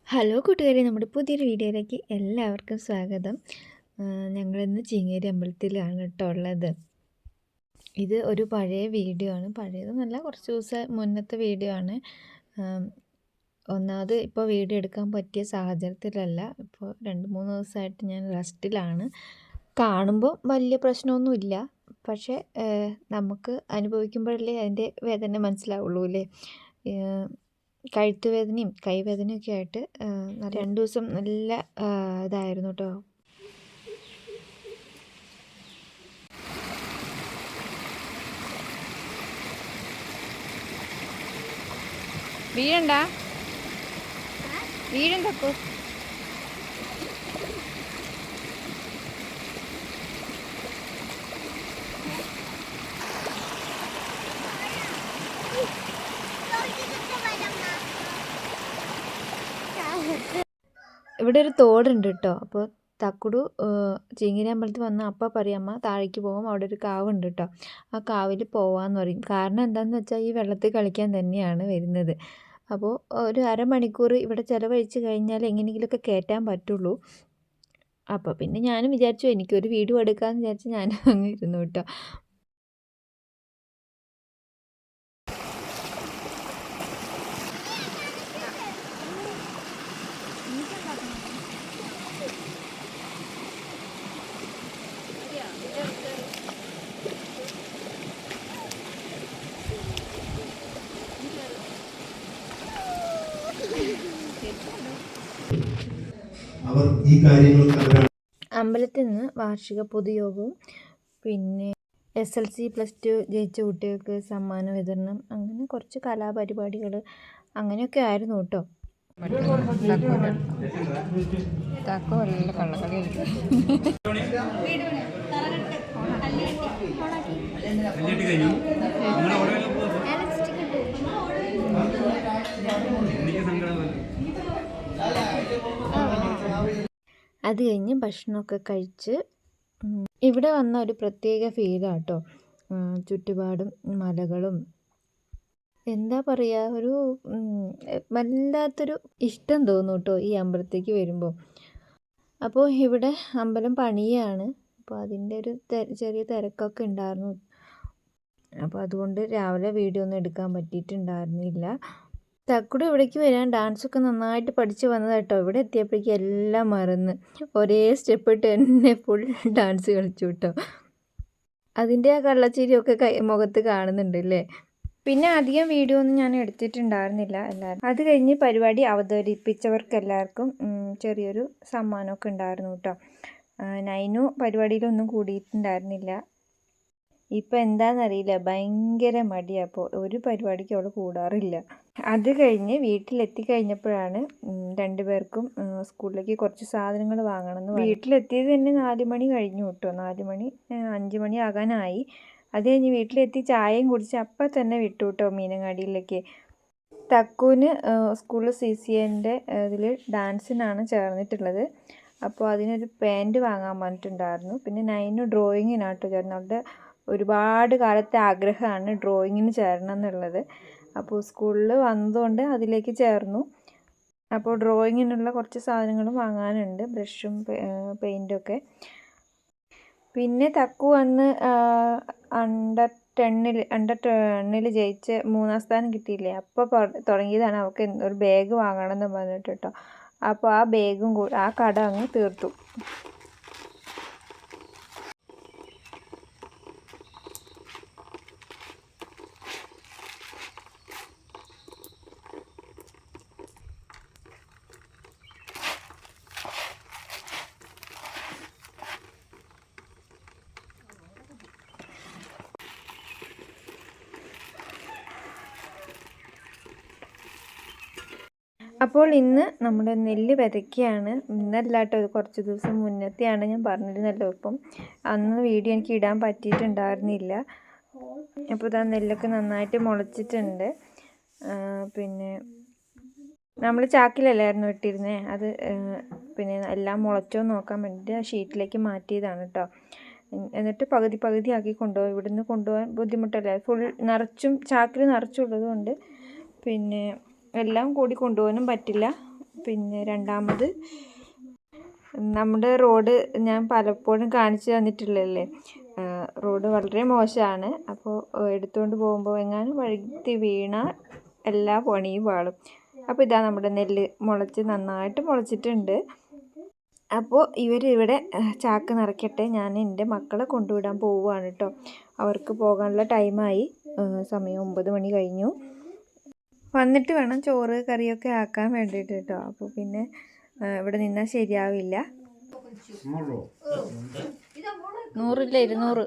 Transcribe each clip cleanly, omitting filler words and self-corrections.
Hello കൂട്ടുകാരെ, നമ്മുടെ പുതിയൊരു വീഡിയോയിലേക്ക് എല്ലാവർക്കും സ്വാഗതം. ഞങ്ങളിന്ന് ചിങ്ങേരി അമ്പലത്തിലാണ് കേട്ടോ ഉള്ളത്. ഇത് ഒരു പഴയ വീഡിയോ ആണ്. പഴയതെന്നല്ല, കുറച്ച് ദിവസം മുന്നത്തെ വീഡിയോ ആണ്. ഒന്നാമത് ഇപ്പോൾ വീഡിയോ എടുക്കാൻ പറ്റിയ സാഹചര്യത്തിലല്ല. ഇപ്പോൾ 2-3 ദിവസമായിട്ട് ഞാൻ റെസ്റ്റിലാണ്. കാണുമ്പോൾ വലിയ പ്രശ്നമൊന്നുമില്ല, പക്ഷേ നമുക്ക് അനുഭവിക്കുമ്പോഴല്ലേ അതിൻ്റെ വേദന മനസ്സിലാവുള്ളൂ അല്ലേ. കഴുത്ത് വേദനയും കൈവേദനയൊക്കെ ആയിട്ട് 2 ദിവസം നല്ല ഇതായിരുന്നു കേട്ടോ. വീഴും തക്കോ. ഇവിടെ ഒരു തോടുണ്ട് കേട്ടോ. അപ്പോൾ തക്കുടു ചിങ്ങേരി അമ്പലത്തിൽ വന്ന് അപ്പം പറയും, അമ്മ താഴേക്ക് പോകും, അവിടെ ഒരു കാവുണ്ട് കേട്ടോ, ആ കാവിൽ പോവാന്ന് പറയും. കാരണം എന്താണെന്ന് വെച്ചാൽ ഈ വെള്ളത്തിൽ കളിക്കാൻ തന്നെയാണ് വരുന്നത്. അപ്പോൾ ഒരു അരമണിക്കൂർ ഇവിടെ ചിലവഴിച്ച് കഴിഞ്ഞാൽ എങ്ങനെയെങ്കിലുമൊക്കെ കയറ്റാൻ പറ്റുള്ളൂ. അപ്പോൾ പിന്നെ ഞാനും വിചാരിച്ചു എനിക്കൊരു വീഡിയോ എടുക്കാമെന്ന് വിചാരിച്ച് ഞാനും അങ്ങ് ഇരുന്നു കേട്ടോ. അവർ ഈ കാര്യങ്ങൾ അമ്പലത്തിൽ നിന്ന് വാർഷിക പൊതുയോഗവും പിന്നെ SLC +2 ജയിച്ച കുട്ടികൾക്ക് സമ്മാന വിതരണം, അങ്ങനെ കുറച്ച് കലാപരിപാടികൾ അങ്ങനെയൊക്കെ ആയിരുന്നു കേട്ടോ. അത് കഴിഞ്ഞ് ഭക്ഷണമൊക്കെ കഴിച്ച് ഇവിടെ വന്ന ഒരു പ്രത്യേക ഫീലാണ് കേട്ടോ. ചുറ്റുപാടും മലകളും, എന്താ പറയുക, ഒരു വല്ലാത്തൊരു ഇഷ്ടം തോന്നും കേട്ടോ ഈ അമ്പലത്തേക്ക് വരുമ്പോൾ. അപ്പോൾ ഇവിടെ അമ്പലം പണിയാണ്, അപ്പോൾ അതിൻ്റെ ഒരു ചെറിയ തിരക്കൊക്കെ ഉണ്ടായിരുന്നു. അപ്പോൾ അതുകൊണ്ട് രാവിലെ വീഡിയോ ഒന്നും എടുക്കാൻ പറ്റിയിട്ടുണ്ടായിരുന്നില്ല. തക്കുടു ഇവിടേക്ക് വരാൻ ഡാൻസൊക്കെ നന്നായിട്ട് പഠിച്ച് വന്നതാട്ടോ. ഇവിടെ എത്തിയപ്പോഴേക്കും എല്ലാം മറന്ന് ഒരേ സ്റ്റെപ്പ് ഇട്ട് തന്നെ ഫുൾ ഡാൻസ് കളിച്ചു കേട്ടോ. അതിൻ്റെ ആ കള്ളച്ചിരിയൊക്കെ മുഖത്ത് കാണുന്നുണ്ട് അല്ലേ. പിന്നെ അധികം വീഡിയോ ഒന്നും ഞാൻ എടുത്തിട്ടുണ്ടായിരുന്നില്ല. എല്ലാവരും അത് കഴിഞ്ഞ് പരിപാടി അവതരിപ്പിച്ചവർക്ക് എല്ലാവർക്കും ചെറിയൊരു സമ്മാനമൊക്കെ ഉണ്ടായിരുന്നു കേട്ടോ. നൈനു പരിപാടിയിലൊന്നും കൂടിയിട്ടുണ്ടായിരുന്നില്ല. ഇപ്പം എന്താണെന്നറിയില്ല, ഭയങ്കര മടിയാണ്. അപ്പോൾ ഒരു പരിപാടിക്ക് അവൾ കൂടാറില്ല. അത് കഴിഞ്ഞ് വീട്ടിലെത്തി കഴിഞ്ഞപ്പോഴാണ് 2 പേർക്കും സ്കൂളിലേക്ക് കുറച്ച് സാധനങ്ങൾ വാങ്ങണമെന്ന് വീട്ടിലെത്തിയത് തന്നെ 4 മണി കഴിഞ്ഞു കേട്ടോ. 4 മണി 5 മണി ആകാനായി. അത് കഴിഞ്ഞ് വീട്ടിലെത്തി ചായയും കുടിച്ച് അപ്പം തന്നെ വിട്ടു കേട്ടോ മീനങ്ങാടിയിലേക്ക്. തക്കുവിന് സ്കൂളിൽ CCAൻ്റെ ഇതിൽ ഡാൻസിനാണ് ചേർന്നിട്ടുള്ളത്. അപ്പോൾ അതിനൊരു പാൻറ്റ് വാങ്ങാൻ പറഞ്ഞിട്ടുണ്ടായിരുന്നു. പിന്നെ നൈനു ഡ്രോയിങ്ങിനാട്ടോ ചേർന്നത്. അവളുടെ ഒരുപാട് കാലത്തെ ആഗ്രഹമാണ് ഡ്രോയിങ്ങിന് ചേരണം എന്നുള്ളത്. അപ്പോൾ സ്കൂളിൽ വന്നതുകൊണ്ട് അതിലേക്ക് ചേർന്നു. അപ്പോൾ ഡ്രോയിങ്ങിനുള്ള കുറച്ച് സാധനങ്ങളും വാങ്ങാനുണ്ട്, ബ്രഷും പെയിൻറ്റൊക്കെ. പിന്നെ തക്കു വന്ന് അണ്ടർ 10 ജയിച്ച് 3ാം സ്ഥാനം കിട്ടിയില്ലേ, അപ്പോൾ തുടങ്ങിയതാണ് അവൾക്ക് ഒരു ബാഗ് വാങ്ങണമെന്ന് പറഞ്ഞിട്ട് കേട്ടോ. അപ്പോൾ ആ ബാഗും ആ കട അങ്ങ് തീർത്തു. അപ്പോൾ ഇന്ന് നമ്മുടെ നെല്ല് വിതയ്ക്കുകയാണ്. ഇന്നല്ല കേട്ടോ, കുറച്ച് ദിവസം മുന്നത്തെയാണ്, ഞാൻ പറഞ്ഞിരുന്നല്ലോ. ഇപ്പം അന്ന് വീഡിയോ എനിക്ക് ഇടാൻ പറ്റിയിട്ടുണ്ടായിരുന്നില്ല. അപ്പോൾ ഇതാ നെല്ലൊക്കെ നന്നായിട്ട് മുളച്ചിട്ടുണ്ട്. പിന്നെ നമ്മൾ ചാക്കിലല്ലായിരുന്നു ഇട്ടിരുന്നത്, അത് പിന്നെ എല്ലാം മുളച്ചോ നോക്കാൻ വേണ്ടിയിട്ട് ആ ഷീറ്റിലേക്ക് മാറ്റിയതാണ് കേട്ടോ. എന്നിട്ട് പകുതി ആക്കി കൊണ്ടുപോകും. ഇവിടുന്ന് കൊണ്ടുപോകാൻ ബുദ്ധിമുട്ടല്ലേ, ഫുൾ നിറച്ചും ചാക്കിൽ നിറച്ചുള്ളത് കൊണ്ട് പിന്നെ എല്ലാം കൂടി കൊണ്ടുപോകാനും പറ്റില്ല. പിന്നെ രണ്ടാമത് നമ്മുടെ റോഡ് ഞാൻ പലപ്പോഴും കാണിച്ചു തന്നിട്ടുള്ളതല്ലേ, റോഡ് വളരെ മോശമാണ്. അപ്പോൾ എടുത്തുകൊണ്ട് പോകുമ്പോൾ എങ്ങാനും വഴുതി വീണാൽ എല്ലാ പണിയും പാളും. അപ്പോൾ ഇതാ നമ്മുടെ നെല്ല് നന്നായിട്ട് മുളച്ചിട്ടുണ്ട്. അപ്പോൾ ഇവരിവിടെ ചാക്ക് നിറയ്ക്കട്ടെ, ഞാൻ എൻ്റെ മക്കളെ കൊണ്ടുവിടാൻ പോവുകയാണ് കേട്ടോ. അവർക്ക് പോകാനുള്ള ടൈമായി, സമയം 9 മണി കഴിഞ്ഞു. വന്നിട്ട് വേണം ചോറ് കറിയൊക്കെ ആക്കാൻ വേണ്ടിയിട്ട് കേട്ടോ. അപ്പോൾ പിന്നെ ഇവിടെ നിന്നാൽ ശരിയാവില്ല. 100 ഇല്ല 200.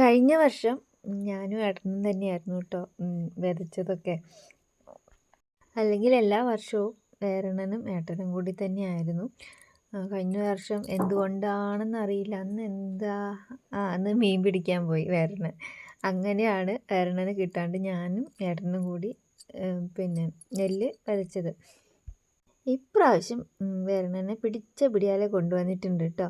കഴിഞ്ഞ വർഷം ഞാനും ഏട്ടനും തന്നെയായിരുന്നു കേട്ടോ വിതച്ചതൊക്കെ. അല്ലെങ്കിൽ എല്ലാ വർഷവും വേരണനും ഏട്ടനും കൂടി തന്നെയായിരുന്നു. കഴിഞ്ഞ വർഷം എന്തുകൊണ്ടാണെന്നറിയില്ല, അന്ന് മീൻ പിടിക്കാൻ പോയി വേരണൻ. അങ്ങനെയാണ് വേരണന് കിട്ടാണ്ട് ഞാനും ഏട്ടനും കൂടി പിന്നെ നെല്ല് വിതച്ചത്. ഇപ്രാവശ്യം വേരണനെ പിടിച്ച പിടിയാലെ കൊണ്ടുവന്നിട്ടുണ്ട് കേട്ടോ.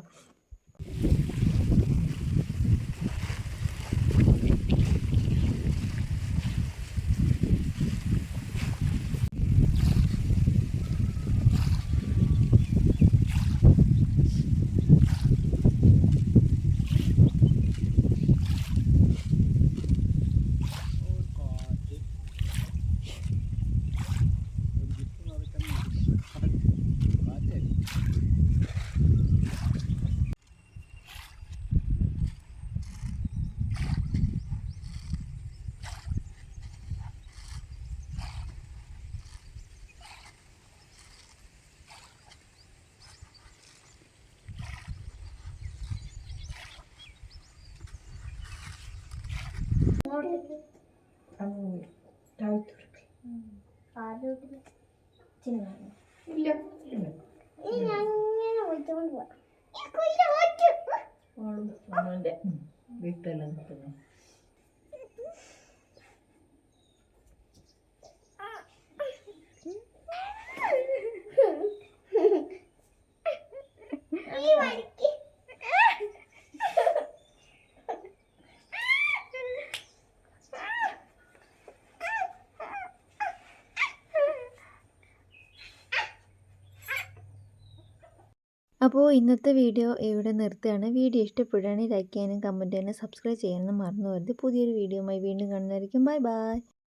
വീട്ടിലെല്ലാം കിട്ടുന്നു. അപ്പോൾ ഇന്നത്തെ വീഡിയോ ഇവിടെ നിർത്തുകയാണ്. വീഡിയോ ഇഷ്ടപ്പെടുകയാണെങ്കിൽ ലൈക്ക് ചെയ്യാനും കമൻറ്റ് ചെയ്യാനും സബ്സ്ക്രൈബ് ചെയ്യാനും മറന്നു പോകരുത്. പുതിയൊരു വീഡിയോയുമായി വീണ്ടും കാണുന്നതായിരിക്കും. Bye bye.